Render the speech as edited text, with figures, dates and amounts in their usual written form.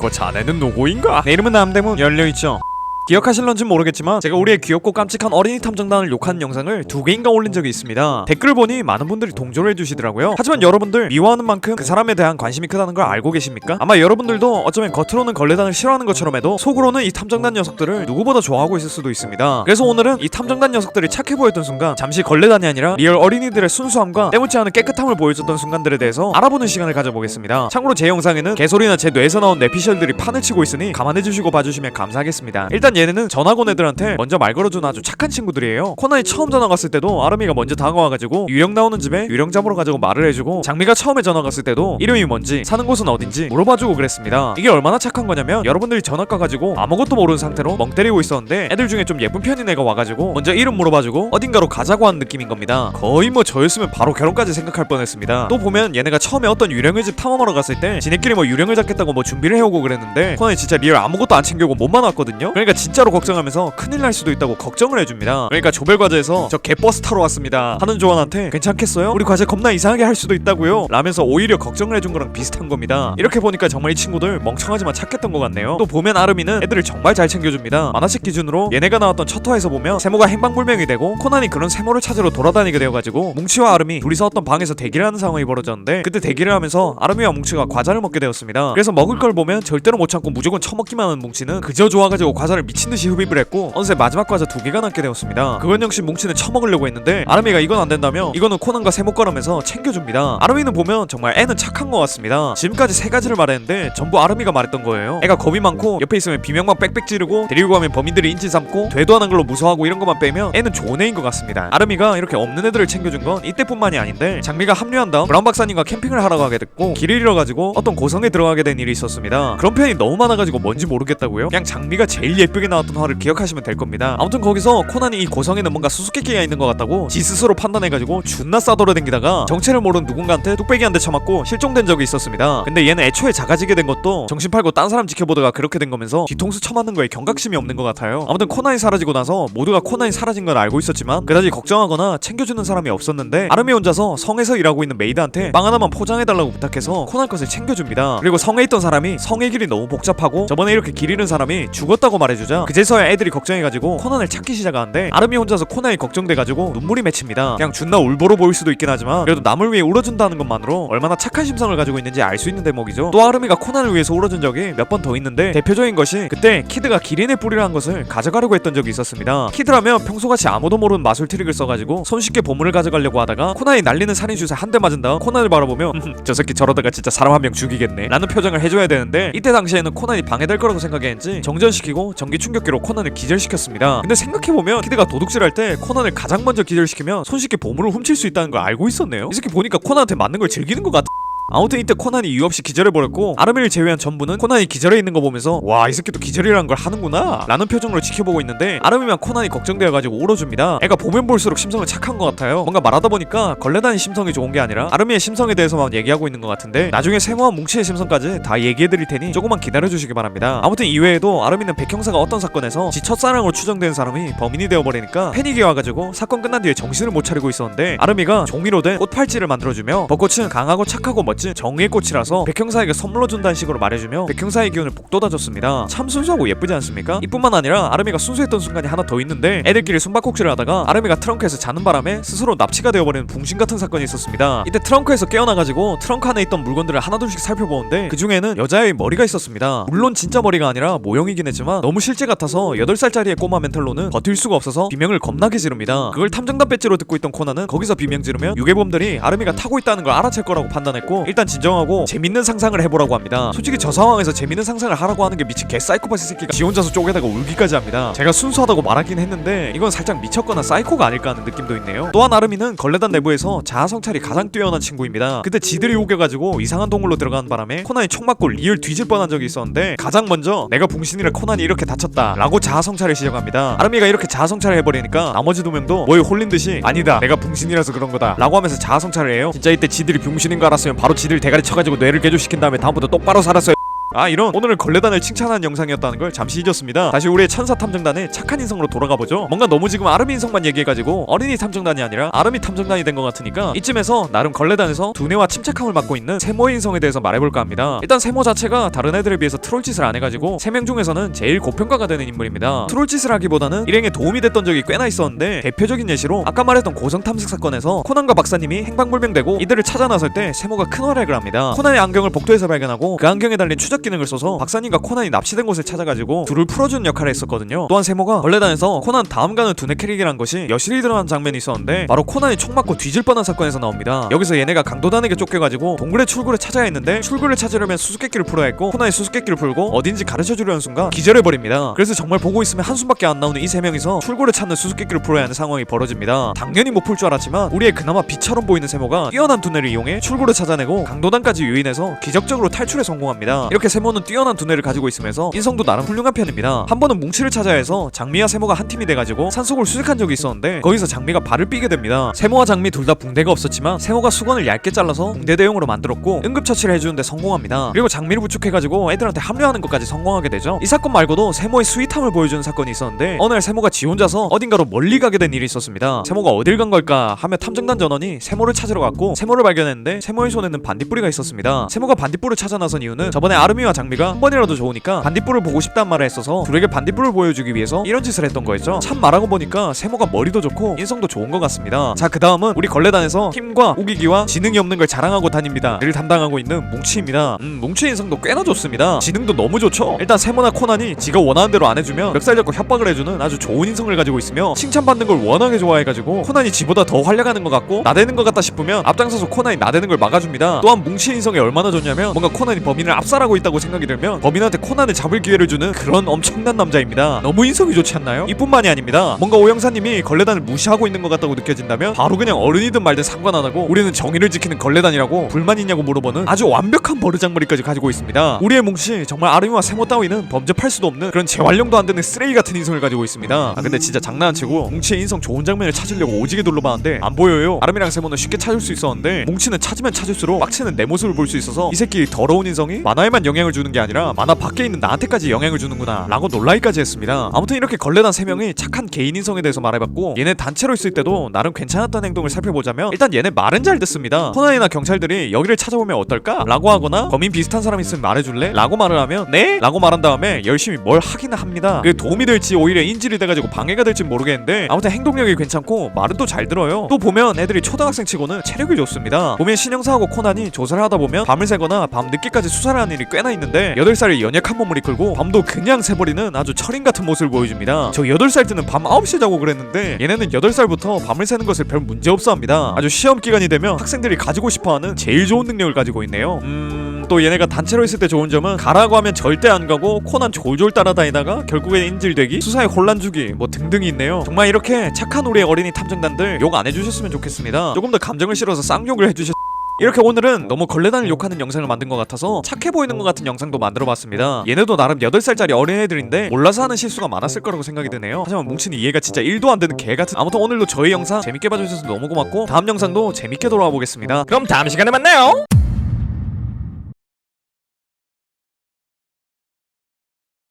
그 자네는 누구인가? 내 이름은 남대문 열려있죠. 기억하실런지 모르겠지만 제가 우리의 귀엽고 깜찍한 어린이 탐정단을 욕하는 영상을 2개인가 올린 적이 있습니다. 댓글 보니 많은 분들이 동조를 해주시더라고요. 하지만 여러분들 미워하는 만큼 그 사람에 대한 관심이 크다는 걸 알고 계십니까? 아마 여러분들도 어쩌면 겉으로는 걸레단을 싫어하는 것처럼 해도 속으로는 이 탐정단 녀석들을 누구보다 좋아하고 있을 수도 있습니다. 그래서 오늘은 이 탐정단 녀석들이 착해 보였던 순간, 잠시 걸레단이 아니라 리얼 어린이들의 순수함과 때묻지 않은 깨끗함을 보여줬던 순간들에 대해서 알아보는 시간을 가져보겠습니다. 참고로 제 영상에는 개소리나 제 뇌에서 나온 내피셜들이 판을 치고 있으니 감안해주시고 봐주시면 감사하겠습니다. 일단 얘네는 전학 온 애들한테 먼저 말 걸어준 아주 착한 친구들이에요. 코난이 처음 전화 갔을 때도 아름이가 먼저 다가와가지고 유령 나오는 집에 유령 잡으러 가자고 말을 해주고, 장미가 처음에 전화 갔을 때도 이름이 뭔지 사는 곳은 어딘지 물어봐주고 그랬습니다. 이게 얼마나 착한 거냐면, 여러분들이 전학 가가지고 아무것도 모르는 상태로 멍 때리고 있었는데 애들 중에 좀 예쁜 편인 애가 와가지고 먼저 이름 물어봐주고 어딘가로 가자고 하는 느낌인 겁니다. 거의 뭐 저였으면 바로 결혼까지 생각할 뻔했습니다. 또 보면 얘네가 처음에 어떤 유령의 집 탐험하러 갔을 때 지네끼리 뭐 유령을 잡겠다고 뭐 준비를 해오고 그랬는데, 코난이 진짜 리얼 아무것도 안 챙겨오고 몸만 왔거든요. 그러니까 진짜로 걱정하면서 큰일 날 수도 있다고 걱정을 해줍니다. 그러니까 조별과제에서 저 개버스 타러 왔습니다 하는 조언한테 괜찮겠어요? 우리 과제 겁나 이상하게 할 수도 있다고요? 라면서 오히려 걱정을 해준 거랑 비슷한 겁니다. 이렇게 보니까 정말 이 친구들 멍청하지만 착했던 것 같네요. 또 보면 아름이는 애들을 정말 잘 챙겨줍니다. 만화책 기준으로 얘네가 나왔던 첫 화에서 보면 세모가 행방불명이 되고 코난이 그런 세모를 찾으러 돌아다니게 되어가지고 뭉치와 아름이 둘이서 어떤 방에서 대기를 하는 상황이 벌어졌는데, 그때 대기를 하면서 아름이와 뭉치가 과자를 먹게 되었습니다. 그래서 먹을 걸 보면 절대로 못 참고 무조건 처먹기만 하는 뭉치는 그저 좋아가지고 과자를 미친듯이 흡입을 했고, 어느새 마지막 과자 2개가 남게 되었습니다. 그건 역시 뭉치는 처먹으려고 했는데 아름이가 이건 안 된다며 이거는 코난과 세모 거라면서 챙겨줍니다. 아름이는 보면 정말 애는 착한 것 같습니다. 지금까지 3가지를 말했는데 전부 아름이가 말했던 거예요. 애가 겁이 많고 옆에 있으면 비명만 빽빽 지르고 데리고 가면 범인들이 인질 삼고 되도 않은 걸로 무서워하고 이런 것만 빼면 애는 좋은 애인 것 같습니다. 아름이가 이렇게 없는 애들을 챙겨준 건 이때뿐만이 아닌데, 장미가 합류한 다음 브라운 박사님과 캠핑을 하러 가게 됐고 길을 잃어가지고 어떤 고성에 들어가게 된 일이 있었습니다. 그런 편이 너무 많아가지고 뭔지 모르겠다고요? 그냥 장미가 제일 예쁘게 나왔던 화를 기억하시면 될 겁니다. 아무튼 거기서 코난이 이 고성에는 뭔가 수수께끼가 있는 것 같다고 지 스스로 판단해가지고 존나 싸돌아댕기다가 정체를 모르는 누군가한테 뚝배기 한 대 쳐맞고 실종된 적이 있었습니다. 근데 얘는 애초에 작아지게 된 것도 정신 팔고 딴 사람 지켜보다가 그렇게 된 거면서 뒤통수 쳐맞는 거에 경각심이 없는 것 같아요. 아무튼 코난이 사라지고 나서 모두가 코난이 사라진 걸 알고 있었지만 그다지 걱정하거나 챙겨주는 사람이 없었는데, 아름이 혼자서 성에서 일하고 있는 메이드한테 빵 하나만 포장해달라고 부탁해서 코난 것을 챙겨줍니다. 그리고 성에 있던 사람이 성의 길이 너무 복잡하고 저번에 이렇게 길 잃은 사람이 죽었다고 말해주자 그제서야 애들이 걱정해가지고 코난을 찾기 시작하는데, 아름이 혼자서 코난이 걱정돼가지고 눈물이 맺힙니다. 그냥 존나 울보러 보일 수도 있긴 하지만 그래도 남을 위해 울어준다는 것만으로 얼마나 착한 심성을 가지고 있는지 알 수 있는 대목이죠. 또 아름이가 코난을 위해서 울어준 적이 몇 번 더 있는데, 대표적인 것이 그때 키드가 기린의 뿌리라는 것을 가져가려고 했던 적이 있었습니다. 키드라면 평소같이 아무도 모르는 마술 트릭을 써가지고 손쉽게 보물을 가져가려고 하다가 코난이 날리는 살인슛에 한 대 맞은 다음 코난을 바라보며 저 새끼 저러다가 진짜 사람 한 명 죽이겠네 라는 표정을 해줘야 되는데, 이때 당시에는 코난이 방해될 거라고 생각했는지 정전시키고 전기 충격기로 코난을 기절시켰습니다. 근데 생각해보면 키드가 도둑질할 때 코난을 가장 먼저 기절시키면 손쉽게 보물을 훔칠 수 있다는 걸 알고 있었네요. 이 새끼 보니까 코난한테 맞는 걸 즐기는 것 같아. 아무튼 이때 코난이 이유 없이 기절해버렸고, 아름이를 제외한 전부는 코난이 기절해 있는 거 보면서 와, 이 새끼도 기절이라는 걸 하는구나 라는 표정으로 지켜보고 있는데, 아름이만 코난이 걱정되어가지고 울어줍니다. 애가 보면 볼수록 심성은 착한 것 같아요. 뭔가 말하다 보니까 걸레단이 심성이 좋은 게 아니라 아름이의 심성에 대해서만 얘기하고 있는 것 같은데, 나중에 세모와 뭉치의 심성까지 다 얘기해드릴 테니 조금만 기다려주시기 바랍니다. 아무튼 이외에도 아름이는 백형사가 어떤 사건에서 지 첫사랑으로 추정되는 사람이 범인이 되어버리니까 패닉이 와가지고 사건 끝난 뒤에 정신을 못 차리고 있었는데, 아름이가 종이로 된 꽃팔찌를 만들어주며 벚꽃은 강하고 착하고 멋진 정의의 꽃이라서 백형사에게 선물로 준다는 식으로 말해주며 백형사의 기운을 북돋아줬습니다. 참 순수하고 예쁘지 않습니까? 이뿐만 아니라 아름이가 순수했던 순간이 하나 더 있는데, 애들끼리 숨바꼭질을 하다가 아름이가 트렁크에서 자는 바람에 스스로 납치가 되어버리는 붕신 같은 사건이 있었습니다. 이때 트렁크에서 깨어나가지고 트렁크 안에 있던 물건들을 하나둘씩 살펴보는데 그 중에는 여자의 머리가 있었습니다. 물론 진짜 머리가 아니라 모형이긴 했지만 너무 실제 같아서 8살짜리의 꼬마 멘탈로는 버틸 수가 없어서 비명을 겁나게 지릅니다. 그걸 탐정단 배지로 듣고 있던 코난은 거기서 비명 지르면 유괴범들이 아름이가 타고 있다는 걸 알아챌 거라고 판단했고, 일단 진정하고 재밌는 상상을 해보라고 합니다. 솔직히 저 상황에서 재밌는 상상을 하라고 하는 게 미친 개 사이코패스 새끼가 지 혼자서 쪼개다가 울기까지 합니다. 제가 순수하다고 말하긴 했는데 이건 살짝 미쳤거나 사이코가 아닐까 하는 느낌도 있네요. 또한 아름이는 걸레단 내부에서 자아성찰이 가장 뛰어난 친구입니다. 그때 지들이 우겨가지고 이상한 동굴로 들어가는 바람에 코난이 총 맞고 리얼 뒤질 뻔한 적이 있었는데, 가장 먼저 내가 붕신이라 코난이 이렇게 다쳤다 라고 자아성찰을 시작합니다. 아름이가 이렇게 자아성찰을 해버리니까 나머지 2명도 뭐에 홀린 듯이 아니다, 내가 붕신이라서 그런 거다 라고 하면서 자아성찰을 해요. 진짜 이때 지들이 병신인 거 알았으면 바로 지들 대가리 쳐가지고 뇌를 개조시킨 다음에 다음부터 똑바로 살았어요 이런 오늘은 걸레단을 칭찬하는 영상이었다는 걸 잠시 잊었습니다. 다시 우리의 천사 탐정단의 착한 인성으로 돌아가보죠. 뭔가 너무 지금 아름이 인성만 얘기해가지고 어린이 탐정단이 아니라 아름이 탐정단이 된 것 같으니까 이쯤에서 나름 걸레단에서 두뇌와 침착함을 맡고 있는 세모의 인성에 대해서 말해볼까 합니다. 일단 세모 자체가 다른 애들에 비해서 트롤짓을 안 해가지고 3명 중에서는 제일 고평가가 되는 인물입니다. 트롤짓을 하기보다는 일행에 도움이 됐던 적이 꽤나 있었는데 대표적인 예시로 아까 말했던 고성 탐색 사건에서 코난과 박사님이 행방불명되고 이들을 찾아 나설 때 세모가 큰 활약을 합니다. 코난의 안경을 복도에서 발견하고 그 안경에 달린 추적 기능을 써서 박사님과 코난이 납치된 곳을 찾아가지고 둘을 풀어주는 역할을 했었거든요. 또한 세모가 걸레단에서 코난 다음 가는 두뇌 캐릭이란 것이 여실히 드러난 장면이 있었는데 바로 코난이 총 맞고 뒤질 뻔한 사건에서 나옵니다. 여기서 얘네가 강도단에게 쫓겨가지고 동굴의 출구를 찾아야 했는데 출구를 찾으려면 수수께끼를 풀어야 했고 코난이 수수께끼를 풀고 어딘지 가르쳐주려는 순간 기절해버립니다. 그래서 정말 보고 있으면 한숨밖에 안 나오는 이 3명이서 출구를 찾는 수수께끼를 풀어야 하는 상황이 벌어집니다. 당연히 못 풀 줄 알았지만 우리의 그나마 빛처럼 보이는 세모가 뛰어난 두뇌를 이용해 출구를 찾아내고 강도단까지 유인해서 기적적으로 탈출에 성공합니다. 이렇게 세모는 뛰어난 두뇌를 가지고 있으면서 인성도 나름 훌륭한 편입니다. 한 번은 뭉치를 찾아야 해서 장미와 세모가 한 팀이 돼가지고 산속을 수색한 적이 있었는데 거기서 장미가 발을 삐게 됩니다. 세모와 장미 둘 다 붕대가 없었지만 세모가 수건을 얇게 잘라서 붕대 대용으로 만들었고 응급처치를 해주는데 성공합니다. 그리고 장미를 부축해가지고 애들한테 합류하는 것까지 성공하게 되죠. 이 사건 말고도 세모의 스윗함을 보여주는 사건이 있었는데 어느 날 세모가 지 혼자서 어딘가로 멀리 가게 된 일이 있었습니다. 세모가 어딜 간 걸까 하며 탐정단 전원이 세모를 찾으러 갔고 세모를 발견했는데 세모의 손에는 반딧불이가 있었습니다. 세모가 반딧불을 찾아 나선 이유는 저번에 아르미와 장미가 한 번이라도 좋으니까 반딧불을 보고 싶단 말을 했어서 둘에게 반딧불을 보여주기 위해서 이런 짓을 했던 거였죠. 참 말하고 보니까 세모가 머리도 좋고 인성도 좋은 것 같습니다. 자, 그 다음은 우리 걸레단에서 힘과 우기기와 지능이 없는 걸 자랑하고 다닙니다. 를 담당하고 있는 뭉치입니다. 뭉치의 인성도 꽤나 좋습니다. 지능도 너무 좋죠. 일단 세모나 코난이 지가 원하는 대로 안 해주면 멱살 잡고 협박을 해주는 아주 좋은 인성을 가지고 있으며 칭찬받는 걸 워낙에 좋아해가지고 코난이 지보다 더 활약하는 것 같고 나대는 것 같다 싶으면 앞장서서 코난이 나대는 걸 막아줍니다. 또한 뭉치의 인성이 얼마나 좋냐면 뭔가 코난이 범인을 압살하고 있다고 생각이 들면 범인한테 코난을 잡을 기회를 주는 그런 엄청난 남자입니다. 너무 인성이 좋지 않나요? 이뿐만이 아닙니다. 뭔가 오영사님이 걸레단을 무시하고 있는 것 같다고 느껴진다면 바로 그냥 어른이든 말든 상관 안 하고 우리는 정의를 지키는 걸레단이라고 불만 있냐고 물어보는 아주 완벽한 버르장머리까지 가지고 있습니다. 우리의 뭉치 정말 아름이와 세모 따위는 범접할 수도 없는 그런 재활용도 안 되는 쓰레기 같은 인성을 가지고 있습니다. 근데 진짜 장난 안 치고 뭉치의 인성 좋은 장면을 찾으려고 오지게 둘러봤는데 안 보여요. 아름이랑 세모는 쉽게 찾을 수 있었는데 뭉치는 찾으면 찾을수록 빡치는 내 모습을 볼 수 있어서 이 새끼 더러운 인성이 만화에만 영향을 주는 게 아니라 만화 밖에 있는 나한테까지 영향을 주는구나 라고 놀라기까지 했습니다. 아무튼 이렇게 걸레단 3명이 착한 개인 인성에 대해서 말해봤고 얘네 단체로 있을 때도 나름 괜찮았던 행동을 살펴보자면 일단 얘네 말은 잘 듣습니다. 코난이나 경찰들이 여기를 찾아보면 어떨까? 라고 하거나 범인 비슷한 사람 있으면 말해줄래? 라고 말을 하면 네? 라고 말한 다음에 열심히 뭘 하기는 합니다. 그게 도움이 될지 오히려 인질이 돼가지고 방해가 될지 모르겠는데 아무튼 행동력이 괜찮고 말은 또 잘 들어요. 또 보면 애들이 초등학생 치고는 체력이 좋습니다. 보면 신형사하고 코난이 조사를 하다 보면 밤을 새거나 밤 늦게까지 수사를 하는 일이 꽤나 있는데 8살의 연약한 몸을 이끌고 밤도 그냥 새버리는 아주 철인 같은 모습을 보여줍니다. 저 8살 때는 밤 9시에 자고 그랬는데 얘네는 8살부터 밤을 새는 것을 별 문제 없어 합니다. 아주 시험 기간이 되면 학생들이 가지고 싶어하는 제일 좋은 능력을 가지고 있네요. 또 얘네가 단체로 있을 때 좋은 점은 가라고 하면 절대 안 가고 코난 졸졸 따라다니다가 결국엔 인질되기, 수사에 혼란 주기 뭐 등등이 있네요. 정말 이렇게 착한 우리의 어린이 탐정단들 욕 안 해주셨으면 좋겠습니다. 조금 더 감정을 실어서 쌍욕을 해주셨. 이렇게 오늘은 너무 걸레단을 욕하는 영상을 만든 것 같아서 착해 보이는 것 같은 영상도 만들어봤습니다. 얘네도 나름 8살짜리 어린애들인데 몰라서 하는 실수가 많았을 거라고 생각이 드네요. 하지만 뭉치는 이해가 진짜 1도 안 되는 개같은. 아무튼 오늘도 저희 영상 재밌게 봐주셔서 너무 고맙고 다음 영상도 재밌게 돌아와 보겠습니다. 그럼 다음 시간에 만나요.